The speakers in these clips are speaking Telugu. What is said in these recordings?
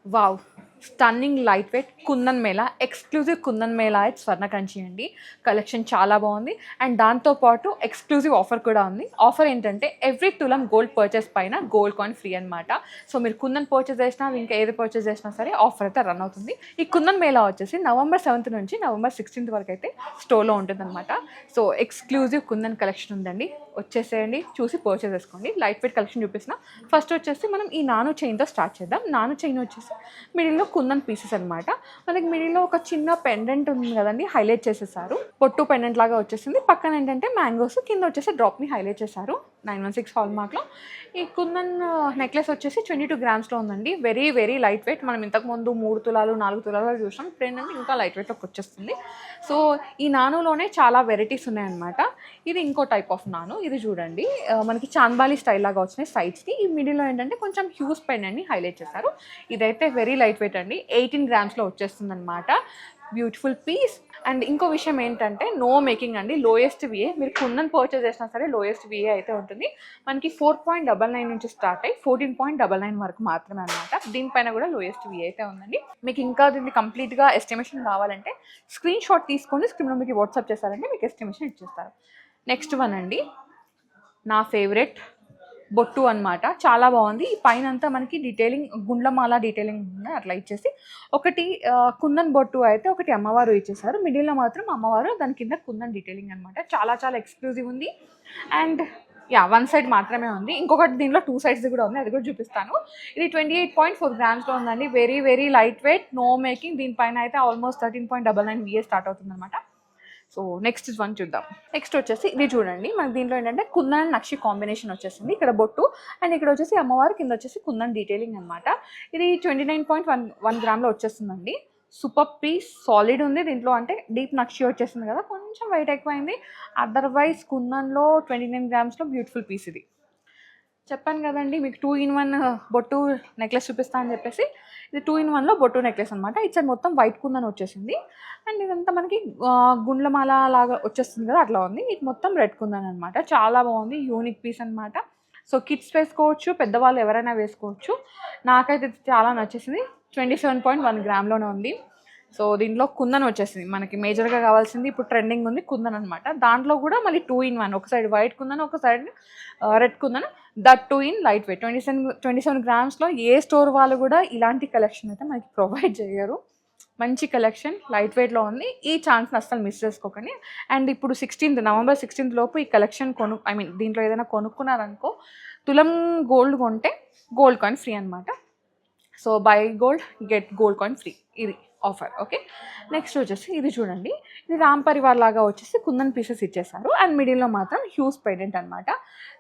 Wow! Stunning light weight kundan Mela, exclusive kundan Mela at Swarnakanchi అండి. కలెక్షన్ చాలా బాగుంది. అండ్ దాంతోపాటు ఎక్స్క్లూజివ్ ఆఫర్ కూడా ఉంది. ఆఫర్ ఏంటంటే ఎవ్రీ తులం గోల్డ్ పర్చేస్ పైన గోల్డ్ కాయిన్ ఫ్రీ అనమాట. సో మీరు కుందన్ పర్చేస్ చేసినా ఇంకా ఏది పర్చేస్ చేసినా సరే ఆఫర్ అయితే రన్ అవుతుంది. ఈ కుందన్ మేళా వచ్చేసి November 7th నుంచి November 16th వరకు అయితే స్టోర్లో ఉంటుందన్నమాట. సో ఎక్స్క్లూజివ్ కుందన్ కలెక్షన్ ఉందండి. వచ్చేసేయండి, చూసి పర్చేస్ చేసుకోండి. లైట్ వెయిట్ కలెక్షన్ చూపిస్తున్నా. ఫస్ట్ వచ్చేసి మనం ఈ నాను చైన్తో స్టార్ట్ చేద్దాం. నాను చైన్ వచ్చేసి మిడిల్లో కుందన్ పీసెస్ అనమాట. మనకి మిడిల్లో ఒక చిన్న పెండెంట్ ఉంది కదండి, హైలైట్ చేసేసారు. పొట్టు పెండెంట్ లాగా వచ్చేసింది. పక్కన ఏంటంటే మ్యాంగోస్, కింద వచ్చేసి డ్రాప్ని హైలైట్ చేశారు 916 హాల్ మార్క్లో. ఈ కుందన్ నెక్లెస్ వచ్చేసి 22 grams ఉందండి. Very very light wait. మనం ఇంతకుముందు 3 తులాలు 4 తులాలు చూసాం. ఇప్పుడు ఏంటంటే ఇంకా లైట్ వెయిట్లోకి వచ్చేస్తుంది. సో ఈ నానులోనే చాలా వెరైటీస్ ఉన్నాయన్నమాట. ఇది ఇంకో టైప్ ఆఫ్ నాను. ఇది చూడండి, మనకి చాంద్బాలి స్టైల్ లాగా వచ్చినాయి సైడ్స్కి. ఈ మిడిల్లో ఏంటంటే కొంచెం హ్యూజ్ పెండెంట్ని హైలైట్ చేశారు. ఇదైతే వెరీ లైట్ వెయిట్ అండి. 18 grams వచ్చేస్తుంది అనమాట. Beautiful piece. అండ్ ఇంకో విషయం ఏంటంటే నో మేకింగ్ అండి, లోయెస్ట్ విఏ. మీరు కుందన్ పర్చేస్ చేసినా సరే లోయెస్ట్ విఏ అయితే ఉంటుంది. మనకి 4.99 నుంచి స్టార్ట్ అయ్యి 14.99 వరకు మాత్రమే అనమాట. దీనిపైన కూడా లోయెస్ట్ విఏ అయితే ఉందండి. మీకు ఇంకా దీన్ని కంప్లీట్గా ఎస్టిమేషన్ కావాలంటే స్క్రీన్ షాట్ తీసుకొని స్క్రీన్లో మీకు వాట్సాప్ చేస్తారంటే మీకు ఎస్టిమేషన్ ఇచ్చేస్తారు. నెక్స్ట్ వన్ అండి, నా ఫేవరెట్ బొట్టు అనమాట. చాలా బాగుంది. ఈ పైన అంతా మనకి డీటెయిలింగ్, గుండ్లమాల డీటెయిలింగ్ ఉంది అట్లా ఇచ్చేసి. ఒకటి కుందన్ బొట్టు అయితే ఒకటి అమ్మవారు ఇచ్చేసారు. మిడిల్లో మాత్రం అమ్మవారు, దాని కింద కుందన్ డీటెయిలింగ్ అనమాట. చాలా చాలా ఎక్స్క్లూజివ్ ఉంది. అండ్ వన్ సైడ్ మాత్రమే ఉంది. ఇంకొకటి దీనిలో 2 sides కూడా ఉంది, అది కూడా చూపిస్తాను. ఇది 28.4 grams ఉందండి. Very very light weight, no making. దీనిపైన అయితే ఆల్మోస్ట్ 13.99 VA స్టార్ట్ అవుతుంది అనమాట. సో నెక్స్ట్ వన్ చూద్దాం. నెక్స్ట్ వచ్చేసి ఇది చూడండి, మనకి దీంట్లో ఏంటంటే కుందన్ నక్షి కాంబినేషన్ వచ్చేసింది. ఇక్కడ బొట్టు అండ్ ఇక్కడ వచ్చేసి అమ్మవారు, కింద వచ్చేసి కుందన్ డీటెయిలింగ్ అనమాట. ఇది 29.1 grams వచ్చేస్తుందండి. సూపర్ పీస్, సాలిడ్ ఉంది. దీంట్లో అంటే డీప్ నక్షి వచ్చేసింది కదా, కొంచెం వెయిట్ ఎక్కువైంది. అదర్వైజ్ కుందన్లో 29 grams బ్యూటిఫుల్ పీస్. ఇది చెప్పాను కదండి మీకు 2-in-1 బొట్టు నెక్లెస్ చూపిస్తా అని చెప్పేసి. ఇది 2-in-1లో బొట్టు నెక్లెస్ అనమాట. ఇచ్చే మొత్తం వైట్ కుందన్ వచ్చేసింది. అండ్ ఇదంతా మనకి గుండ్లమాల లాగా వచ్చేస్తుంది కదా, అట్లా ఉంది. ఇది మొత్తం రెడ్ కుందన్ అనమాట. చాలా బాగుంది, యూనిక్ పీస్ అనమాట. సో కిడ్స్ వేసుకోవచ్చు, పెద్దవాళ్ళు ఎవరైనా వేసుకోవచ్చు. నాకైతే చాలా నచ్చేసింది. 27.1 grams ఉంది. సో దీంట్లో కుందన్ వచ్చేసింది. మనకి మేజర్గా కావాల్సింది ఇప్పుడు ట్రెండింగ్ ఉంది కుందన్ అనమాట. దాంట్లో కూడా మళ్ళీ 2-in-1, ఒక సైడ్ వైట్ కుందన్, ఒక side red kundan. That 2 in light weight. 27 grams A store వాళ్ళు కూడా ఇలాంటి కలెక్షన్ అయితే మనకి ప్రొవైడ్ చేయరు. మంచి కలెక్షన్, లైట్ వెయిట్లో ఉంది. ఈ ఛాన్స్ని అస్సలు మిస్ చేసుకోకండి. అండ్ ఇప్పుడు November 16th లోపు ఈ కలెక్షన్ దీంట్లో ఏదైనా కొనుక్కున్నారనుకో, తులం గోల్డ్ కొంటే గోల్డ్ కాయిన్ ఫ్రీ అనమాట. So buy gold get gold coin free, ఇది ఆఫర్. ఓకే, నెక్స్ట్ వచ్చేసి ఇది చూడండి, ఇది రామ్ పరివార్ లాగా వచ్చేసి కుందన్ పీసెస్ ఇచ్చేసారు. అండ్ మిడిల్లో మాత్రం హ్యూజ్ పెండెంట్ అనమాట.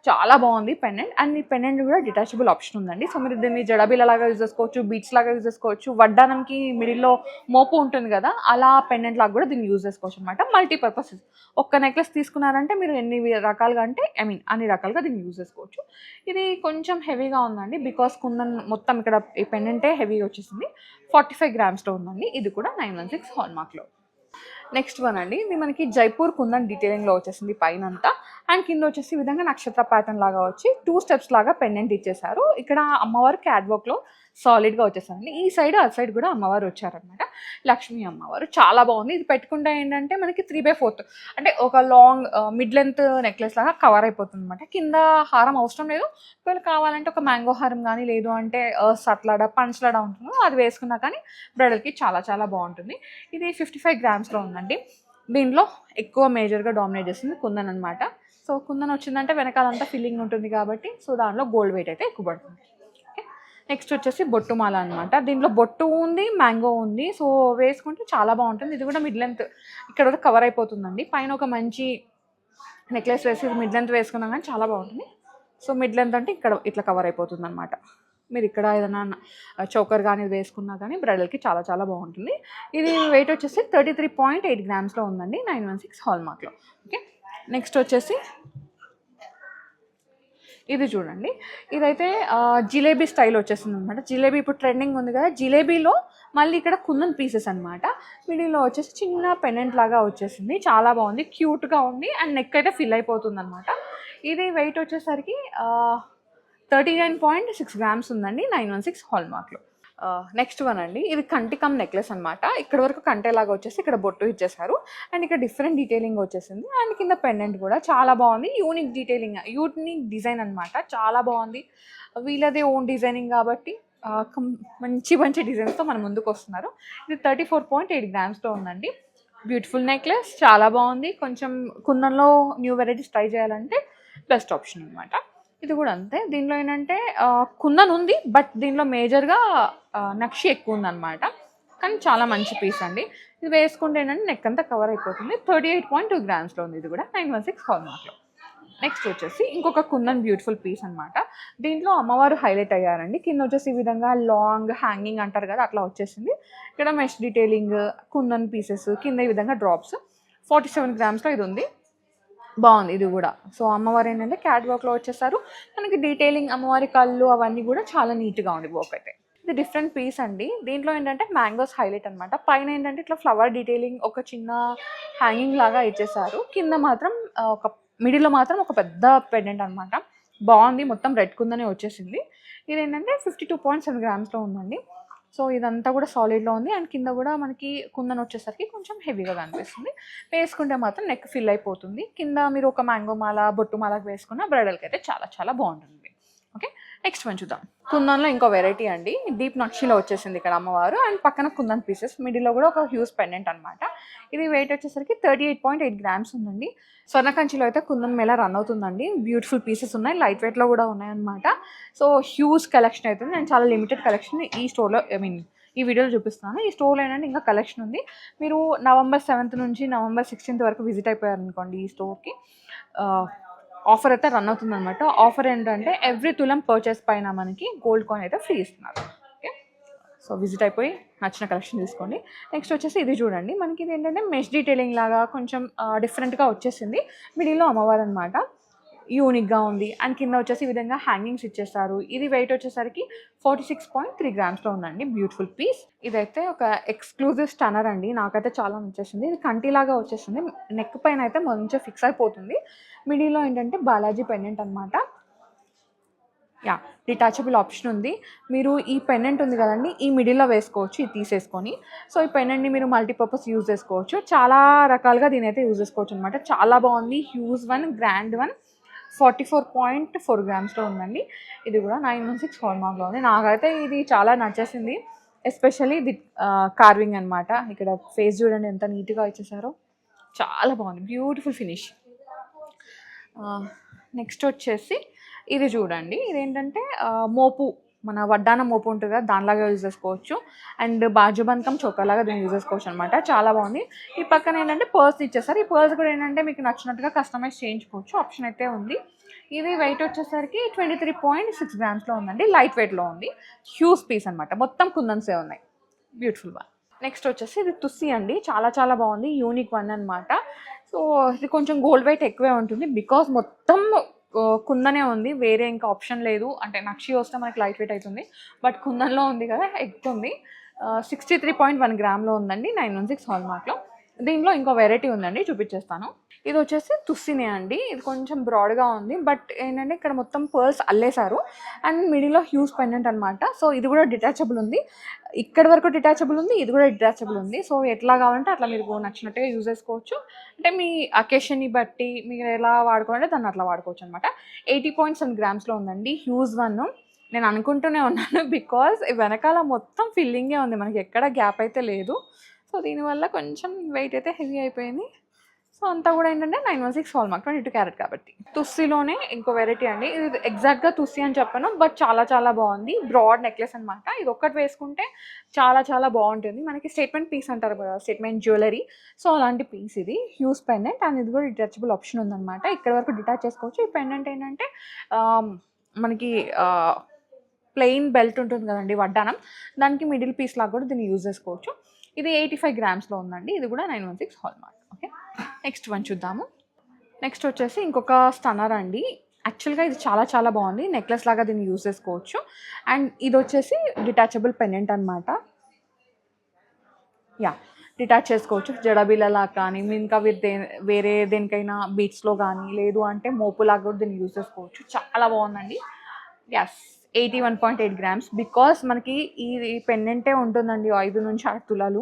చాలా బాగుంది పెండెంట్. అండ్ ఈ పెండెంట్ కూడా డిటాచబుల్ ఆప్షన్ ఉందండి. సో మీరు దీన్ని జడబీల లాగా యూజ్ చేసుకోవచ్చు, బీట్స్ లాగా యూజ్ చేసుకోవచ్చు. వడ్డానంకి మిడిల్లో మోపు ఉంటుంది కదా, అలా పెండెంట్ లాగా కూడా దీన్ని యూజ్ చేసుకోవచ్చు అనమాట. మల్టీపర్పసెస్. ఒక్క నెక్లెస్ తీసుకున్నారంటే మీరు ఎన్ని రకాలుగా అంటే అన్ని రకాలుగా దీన్ని యూజ్ చేసుకోవచ్చు. ఇది కొంచెం హెవీగా ఉందండి, బికాస్ కుందన్ మొత్తం ఇక్కడ ఈ పెండెంటే హెవీగా వచ్చేసింది. 45 grams ఉందండి. ఇది కూడా 916 హాల్ మార్క్లో. నెక్స్ట్ వన్ అండి, ఇది మనకి జైపూర్ కుందన్ డీటెయిలింగ్లో వచ్చేసింది పైన అంతా. అండ్ కింద వచ్చేసి ఈ విధంగా నక్షత్ర ప్యాటర్న్ లాగా వచ్చి 2 steps లాగా పెండెంట్ ఇచ్చేసారు. ఇక్కడ అమ్మవారు క్యాట్ వర్క్లో సాలిడ్గా వచ్చేసారండి. ఈ సైడ్ ఆ సైడ్ కూడా అమ్మవారు వచ్చారనమాట, లక్ష్మీ అమ్మవారు. చాలా బాగుంది. ఇది పెట్టుకుంటే ఏంటంటే మనకి 3/4 అంటే ఒక లాంగ్ మిడ్ లెంత్ నెక్లెస్ లాగా కవర్ అయిపోతుంది అనమాట. కింద హారం అవసరం లేదు. ఒకవేళ కావాలంటే ఒక మ్యాంగో హారం కానీ, లేదు అంటే సట్లాడ పంచలాడ ఉంటుందో అది వేసుకున్నా కానీ బ్రైడల్కి చాలా చాలా బాగుంటుంది. ఇది 55 grams ఉందండి. దీంట్లో ఎక్కువ మేజర్గా డామినేట్ చేస్తుంది కుందన్ అనమాట. సో కుందన్ వచ్చిందంటే వెనకాలంతా ఫిల్లింగ్ ఉంటుంది కాబట్టి, సో దానిలో గోల్డ్ వెయిట్ అయితే ఎక్కువ పడుతుంది. ఓకే, నెక్స్ట్ వచ్చేసి బొట్టు మాల అనమాట. దీంట్లో బొట్టు ఉంది, మ్యాంగో ఉంది. సో వేసుకుంటే చాలా బాగుంటుంది. ఇది కూడా మిడ్ లెంత్ ఇక్కడ వరకు కవర్ అయిపోతుందండి. పైన ఒక మంచి నెక్లెస్ వేసి మిడ్ లెంత్ వేసుకున్నా కానీ చాలా బాగుంటుంది. సో మిడ్ లెంత్ అంటే ఇక్కడ ఇట్లా కవర్ అయిపోతుంది అనమాట. మీరు ఇక్కడ ఏదైనా చోకర్ కానీ వేసుకున్నా కానీ బ్రైడల్కి చాలా చాలా బాగుంటుంది. ఇది వెయిట్ వచ్చేసి 33.8 grams ఉందండి, 916 హాల్ మార్క్లో. ఓకే, నెక్స్ట్ వచ్చేసి ఇది చూడండి, ఇదైతే జిలేబీ స్టైల్ వచ్చేసింది అనమాట. జిలేబీ ఇప్పుడు ట్రెండింగ్ ఉంది కదా, జిలేబీలో మళ్ళీ ఇక్కడ కుందన్ పీసెస్ అనమాట. మిడిల్లో వచ్చేసి చిన్న పెండెంట్ లాగా వచ్చేసింది. చాలా బాగుంది, క్యూట్గా ఉంది. అండ్ నెక్ అయితే ఫిల్ అయిపోతుంది అనమాట. ఇది వెయిట్ వచ్చేసరికి 39.6 grams ఉందండి, 916 హాల్ మార్క్లో. నెక్స్ట్ వన్ అండి, ఇది కంటికమ్ నెక్లెస్ అనమాట. ఇక్కడ వరకు కంటేలాగా వచ్చేసి ఇక్కడ బొట్టు ఇచ్చేసారు అండ్ ఇక్కడ డిఫరెంట్ డీటెయిలింగ్ వచ్చేసింది అండ్ కింద పెండెంట్ కూడా చాలా బాగుంది. యూనిక్ డీటెయిలింగ్, యూనిక్ డిజైన్ అనమాట, చాలా బాగుంది. వీళ్ళదే ఓన్ డిజైనింగ్ కాబట్టి మంచి మంచి డిజైన్స్తో మన ముందుకు వస్తున్నారు. ఇది 34.8 గ్రామ్స్లో ఉందండి. బ్యూటిఫుల్ నెక్లెస్, చాలా బాగుంది. కొంచెం కుందన్లో న్యూ వెరైటీస్ ట్రై చేయాలంటే బెస్ట్ ఆప్షన్ అనమాట. ఇది కూడా అంతే. దీనిలో ఏంటంటే కుందన్ ఉంది బట్ దీనిలో మేజర్గా నక్షి ఎక్కువ ఉందన్నమాట. కానీ చాలా మంచి పీస్ అండి. ఇది వేసుకుంటే ఏంటంటే నెక్ అంతా కవర్ అయిపోతుంది. 38.2 గ్రామ్స్లో ఉంది. ఇది కూడా 916 హాల్మార్క్లో. నెక్స్ట్ వచ్చేసి ఇంకొక కుందన్ బ్యూటిఫుల్ పీస్ అనమాట. దీంట్లో అమ్మవారు హైలైట్ అయ్యారండి. కింద వచ్చేసి ఈ విధంగా లాంగ్ హ్యాంగింగ్ అంటారు కదా, అట్లా వచ్చేసింది. ఇక్కడ మెష్ డీటెయిలింగ్, కుందన్ పీసెస్, కింద ఈ విధంగా డ్రాప్స్. 47 గ్రామ్స్లో ఇది ఉంది. బాగుంది ఇది కూడా. సో అమ్మవారు ఏంటంటే క్యాట్ వర్క్లో వచ్చేసారు. మనకి డీటెయిలింగ్, అమ్మవారి కళ్ళు అవన్నీ కూడా చాలా నీట్గా ఉంది వర్క్ అయితే. ఇది డిఫరెంట్ పీస్ అండి. దీంట్లో ఏంటంటే మ్యాంగోస్ హైలైట్ అనమాట. పైన ఏంటంటే ఇట్లా ఫ్లవర్ డీటెయిలింగ్, ఒక చిన్న హ్యాంగింగ్ లాగా ఇచ్చేసారు. కింద మాత్రం ఒక మిడిల్లో మాత్రం ఒక పెద్ద పెండెంట్ అనమాట. బాగుంది, మొత్తం రెడ్ కుందనే వచ్చేసింది. ఇది ఏంటంటే 52.7 గ్రామ్స్లో ఉందండి. సో ఇదంతా కూడా సాలిడ్లో ఉంది అండ్ కింద కూడా మనకి కుందన్ వచ్చేసరికి కొంచెం హెవీగా కనిపిస్తుంది. వేసుకుంటే మాత్రం నెక్ ఫిల్ అయిపోతుంది. కింద మీరు ఒక మ్యాంగో మాల, బొట్టు మాలకు వేసుకున్న బ్రైడల్కి అయితే చాలా చాలా బాగుంటుంది. ఓకే, నెక్స్ట్ వన్ చూద్దాం. కుందన్లో ఇంకో వెరైటీ అండి. డీప్ నక్షిలో వచ్చేసింది ఇక్కడ అమ్మవారు అండ్ పక్కన కుందన్ పీసెస్, మిడిల్లో కూడా ఒక హ్యూజ్ పెండెంట్ అనమాట. ఇది వెయిట్ వచ్చేసరికి 38.8 గ్రామ్స్ ఉందండి. స్వర్ణకంచిలో అయితే కుందన్ మేళ రన్ అవుతుందండి. బ్యూటిఫుల్ పీసెస్ ఉన్నాయి, లైట్ వెయిట్లో కూడా ఉన్నాయన్నమాట. సో హ్యూజ్ కలెక్షన్ అవుతుంది అండ్ చాలా లిమిటెడ్ కలెక్షన్ ఈ స్టోర్లో, ఈ వీడియోలో చూపిస్తున్నాను. ఈ స్టోర్లో ఏంటంటే ఇంకా కలెక్షన్ ఉంది. మీరు November 7th నుంచి November 16th వరకు విజిట్ అయిపోయారనుకోండి ఈ స్టోర్కి, ఆఫర్ అయితే రన్ అవుతుంది అనమాట. ఆఫర్ ఏంటంటే ఎవ్రీ తులం పర్చేస్ పైన మనకి గోల్డ్ కాయిన్ అయితే ఫ్రీ ఇస్తున్నారు. ఓకే, సో విజిట్ అయిపోయి నచ్చిన కలెక్షన్ తీసుకోండి. నెక్స్ట్ వచ్చేసి ఇది చూడండి. మనకి ఇది ఏంటంటే మెష్ డీటెయిలింగ్ లాగా కొంచెం డిఫరెంట్గా వచ్చేసింది. మిడిల్లో అమ్మవారు అనమాట, యూనిక్గా ఉంది అండ్ కింద వచ్చేసి ఈ విధంగా హ్యాంగింగ్స్ ఇచ్చేస్తారు. ఇది వెయిట్ వచ్చేసరికి 46.3 గ్రామ్స్లో ఉందండి. Beautiful piece. ఇదైతే ఒక ఎక్స్క్లూజివ్ స్టన్నర్ అండి, నాకైతే చాలా నచ్చేసింది. ఇది కంటిలాగా వచ్చేసింది, నెక్ పైన అయితే మంచిగా ఫిక్స్ అయిపోతుంది. మిడిల్లో ఏంటంటే బాలాజీ పెండెంట్ అనమాట. యా, డిటాచబుల్ ఆప్షన్ ఉంది. మీరు ఈ పెండెంట్ ఉంది కదండి, ఈ మిడిల్లో వేసుకోవచ్చు, ఇది తీసేసుకొని. సో ఈ పెండెంట్ని మీరు మల్టీపర్పస్ యూజ్ చేసుకోవచ్చు. చాలా రకాలుగా దీని అయితే యూజ్ చేసుకోవచ్చు అనమాట. చాలా బాగుంది. హ్యూజ్ వన్, గ్రాండ్ వన్, 44.4 గ్రామ్స్లో ఉందండి. ఇది కూడా 916 హాల్మార్క్లో ఉంది. నాకైతే ఇది చాలా నచ్చేసింది, ఎస్పెషల్లీ ఇది కార్వింగ్ అనమాట. ఇక్కడ ఫేస్ చూడండి ఎంత నీట్గా ఇచ్చేసారో, చాలా బాగుంది, బ్యూటిఫుల్ ఫినిష్. నెక్స్ట్ వచ్చేసి ఇది చూడండి. ఇదేంటంటే మోపు, మన వడ్డాన మోపు ఉంటుంది కదా, దానిలాగా యూజ్ చేసుకోవచ్చు అండ్ బాజుబంధకం చొక్కాలాగా దీన్ని యూజ్ చేసుకోవచ్చు అనమాట. చాలా బాగుంది. ఈ పక్కన ఏంటంటే పర్స్ ఇచ్చేసారు. ఈ పర్స్ కూడా ఏంటంటే మీకు నచ్చినట్టుగా కస్టమైజ్ చేయించుకోవచ్చు, ఆప్షన్ అయితే ఉంది. ఇది వెయిట్ వచ్చేసరికి 23.6 గ్రామ్స్లో ఉందండి. లైట్ వెయిట్లో ఉంది. హ్యూజ్ పీస్ అనమాట, మొత్తం కుందన్సే ఉన్నాయి. Beautiful one. నెక్స్ట్ వచ్చేసి ఇది తుస్సి అండి. చాలా చాలా బాగుంది, యూనిక్ వన్ అనమాట. సో ఇది కొంచెం గోల్డ్ వెయిట్ ఎక్కువే ఉంటుంది బికాస్ మొత్తం కుందనే ఉంది, వేరే ఇంకా ఆప్షన్ లేదు. అంటే నక్షి వస్తే మనకి లైట్ వెయిట్ అవుతుంది బట్ కుందన్లో ఉంది కదా, ఎక్కువ ఉంది. 63.1 గ్రామ్లో ఉందండి. 916 హాల్మార్క్లో. దీనిలో ఇంకో వెరైటీ ఉందండి, చూపించేస్తాను. ఇది వచ్చేసి తుస్సినే అండి. ఇది కొంచెం బ్రాడ్గా ఉంది బట్ ఏంటంటే ఇక్కడ మొత్తం పర్ల్స్ అల్లేశారు అండ్ మిడిల్లో హ్యూజ్ పెండెంట్ అనమాట. సో ఇది కూడా డిటాచబుల్ ఉంది, ఇక్కడ వరకు డిటాచబుల్ ఉంది, ఇది కూడా డిటాచబుల్ ఉంది. సో ఎట్లా కావాలంటే అట్లా మీరు నచ్చినట్టుగా యూజ్ చేసుకోవచ్చు. అంటే మీ అకేషన్ని బట్టి మీరు ఎలా వాడుకోవాలంటే దాన్ని అట్లా వాడుకోవచ్చు అనమాట. 80.7 గ్రామ్స్లో ఉందండి. Huge one. నేను అనుకుంటూనే ఉన్నాను బికాజ్ వెనకాల మొత్తం ఫిల్లింగే ఉంది, మనకి ఎక్కడ గ్యాప్ అయితే లేదు. సో దీనివల్ల కొంచెం వెయిట్ అయితే హెవీ అయిపోయింది. సో అంతా కూడా ఏంటంటే 916 హాల్మార్క్, 22 క్యారెట్ కాబట్టి. తుస్సిలోనే ఇంకో వెరైటీ అండి. ఇది ఎగ్జాక్ట్గా తుస్సి అని చెప్పను బట్ చాలా చాలా బాగుంది. బ్రాడ్ నెక్లెస్ అనమాట. ఇది ఒక్కటి వేసుకుంటే చాలా చాలా బాగుంటుంది. మనకి స్టేట్మెంట్ పీస్ అంటారు కదా, స్టేట్మెంట్ జ్యువెలరీ. సో అలాంటి పీస్ ఇది. హ్యూజ్ పెండెంట్ అండ్ ఇది కూడా డిటాచబుల్ ఆప్షన్ ఉందన్నమాట. ఇక్కడ వరకు డిటాచ్ చేసుకోవచ్చు. ఈ పెండెంట్ ఏంటంటే మనకి ప్లెయిన్ బెల్ట్ ఉంటుంది కదండి, వడ్డానం, దానికి మిడిల్ పీస్ లాగా కూడా దీన్ని యూజ్ చేసుకోవచ్చు. ఇది 85 గ్రామ్స్లో ఉందండి. ఇది కూడా 916 హాల్మార్క్. ఓకే, నెక్స్ట్ వన్ చూద్దాము. నెక్స్ట్ వచ్చేసి ఇంకొక స్టన్నర్ అండి. యాక్చువల్గా ఇది చాలా చాలా బాగుంది, నెక్లెస్ లాగా దీన్ని యూజ్ చేసుకోవచ్చు అండ్ ఇది వచ్చేసి డిటాచబుల్ పెండెంట్ అనమాట. యా, డిటాచ్ చేసుకోవచ్చు జడబిల్లలా కానీ, ఇంకా వేరే దేనికైనా బీట్స్లో కానీ, లేదు అంటే మోపులాగా కూడా దీన్ని యూజ్ చేసుకోవచ్చు. చాలా బాగుందండి. Yes, 81.8 grams. బికాస్ మనకి ఈ పెండెంటే ఉంటుందండి 5 నుంచి 6 తులాలు,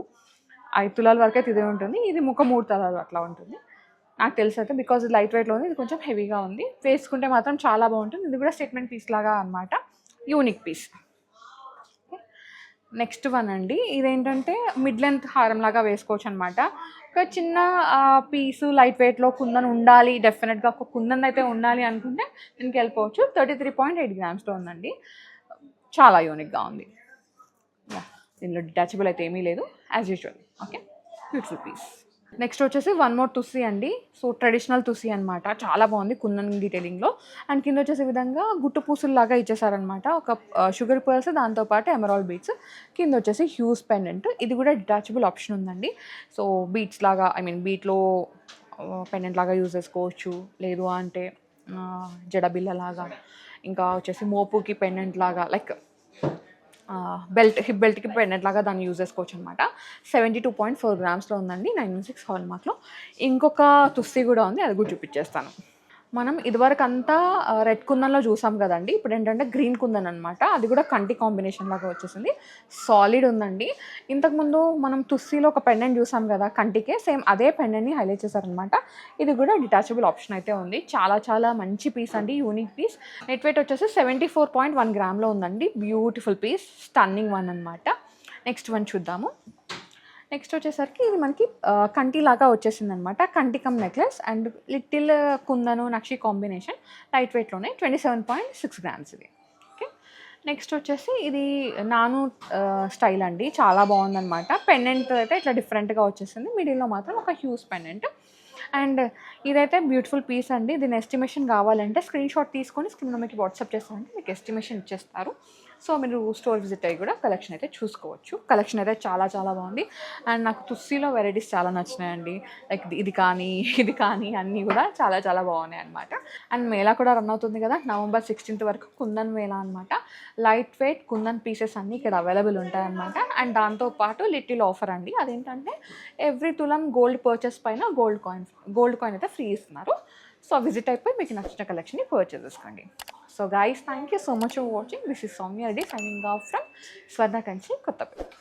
5 తులాల వరకు అయితే ఇదే ఉంటుంది. ఇది ముఖ 3 తులాలు అట్లా ఉంటుంది నాకు తెలిసి అయితే. బికాజ్ ఇది లైట్ వెయిట్లో ఉంది, ఇది కొంచెం హెవీగా ఉంది. వేసుకుంటే మాత్రం చాలా బాగుంటుంది. ఇది కూడా స్టేట్మెంట్ పీస్ లాగా అనమాట, యూనిక్ పీస్. నెక్స్ట్ వన్ అండి, ఇదేంటంటే మిడ్ లెంత్ హారం లాగా వేసుకోవచ్చు అనమాట. ఒక చిన్న పీసు లైట్ వెయిట్లో కుందన్ ఉండాలి, డెఫినెట్గా ఒక కుందన్ అయితే ఉండాలి అనుకుంటే దీనికి వెళ్ళిపోవచ్చు. 33.8 గ్రామ్స్లో ఉందండి, చాలా యూనిక్గా ఉంది. దీనిలో డిటాచబుల్ అయితే ఏమీ లేదు, as usual. Okay, beautiful piece. Next వచ్చేసి వన్ మోర్ తుస్సి అండి. సో ట్రెడిషనల్ తుస్సి అనమాట, చాలా బాగుంది కుందన్ డీటెయిలింగ్లో. అండ్ కింద వచ్చేసి విధంగా గుట్టు పూసుల్లాగా ఇచ్చేసారనమాట, ఒక షుగర్ పర్ల్స్, దాంతోపాటు ఎమరాల్డ్ బీట్స్. కింద వచ్చేసి హ్యూజ్ పెండెంట్, ఇది కూడా డిటాచబుల్ ఆప్షన్ ఉందండి. సో బీట్స్ లాగా, ఐ మీన్ బీట్లో పెండెంట్ లాగా యూజ్ చేసుకోవచ్చు, లేదు అంటే జడబిల్ల లాగా, ఇంకా వచ్చేసి మోపుకి పెండెంట్ లాగా, లైక్ బెల్ట్, హిప్ బెల్ట్కి పెండెంట్ లాగా దాన్ని యూజ్ చేసుకోవచ్చు అనమాట. 72.4 గ్రామ్స్లో ఉందండి, 916 హాల్ మార్క్లో. ఇంకొక తుస్సి కూడా ఉంది, అది కూడా చూపించేస్తాను. మనం ఇదివరకు అంతా రెడ్ కుందన్లో చూసాం కదండి, ఇప్పుడు ఏంటంటే గ్రీన్ కుందన్ అనమాట. అది కూడా కంటి కాంబినేషన్ లాగా వచ్చేసింది, సాలిడ్ ఉందండి. ఇంతకుముందు మనం తుస్సిలో ఒక పెండెంట్ చూసాం కదా కంటికే, సేమ్ అదే పెండెంట్ని హైలైట్ చేశారనమాట. ఇది కూడా డిటాచబుల్ ఆప్షన్ అయితే ఉంది. చాలా చాలా మంచి పీస్ అండి, యూనిక్ పీస్. నెట్ వెయిట్ వచ్చేసి 74.1 గ్రామ్లో ఉందండి, బ్యూటిఫుల్ పీస్, స్టన్నింగ్ వన్ అనమాట. నెక్స్ట్ వన్ చూద్దాము. నెక్స్ట్ వచ్చేసరికి ఇది మనకి కంటిలాగా వచ్చేసింది అనమాట, కంటికమ్ necklace and little kundan nakshi combination, light వెయిట్లోనే 27.6 గ్రామ్స్ ఇది. ఓకే, నెక్స్ట్ వచ్చేసి ఇది నాను స్టైల్ అండి, చాలా బాగుందన్నమాట. పెండెంట్ అయితే ఇట్లా డిఫరెంట్గా వచ్చేసింది, మిడిల్లో మాత్రం ఒక హ్యూజ్ పెండెంట్. అండ్ ఇదైతే బ్యూటిఫుల్ పీస్ అండి. దీని ఎస్టిమేషన్ కావాలంటే స్క్రీన్ షాట్ తీసుకొని స్క్రీన్లో మీకు వాట్సాప్ చేస్తారంటే మీకు ఎస్టిమేషన్ ఇచ్చేస్తారు. సో మీరు స్టోర్ విజిట్ అయ్యి కూడా కలెక్షన్ అయితే చూసుకోవచ్చు. కలెక్షన్ అయితే చాలా చాలా బాగుంది. అండ్ నాకు తుస్సిలో వెరైటీస్ చాలా నచ్చినాయండి, లైక్ ఇది కానీ అన్నీ కూడా చాలా చాలా బాగున్నాయి అనమాట. అండ్ మేళా కూడా రన్ అవుతుంది కదా, November 16th వరకు కుందన్ మేళా అనమాట. లైట్ వెయిట్ కుందన్ పీసెస్ అన్నీ ఇక్కడ అవైలబుల్ ఉంటాయన్నమాట. అండ్ దాంతోపాటు లిటిల్ ఆఫర్ అండి, అదేంటంటే ఎవ్రీ తులం గోల్డ్ పర్చేస్ పైన గోల్డ్ కాయిన్ అయితే ఫ్రీ ఇస్తున్నారు. సో విజిట్ అయిపోయి మీకు నచ్చిన కలెక్షన్ని పర్చేస్ చేసుకోండి. So guys, thank you so much for watching. This is Soumya Reddy signing off from Swarna Kanchi, Kottapet.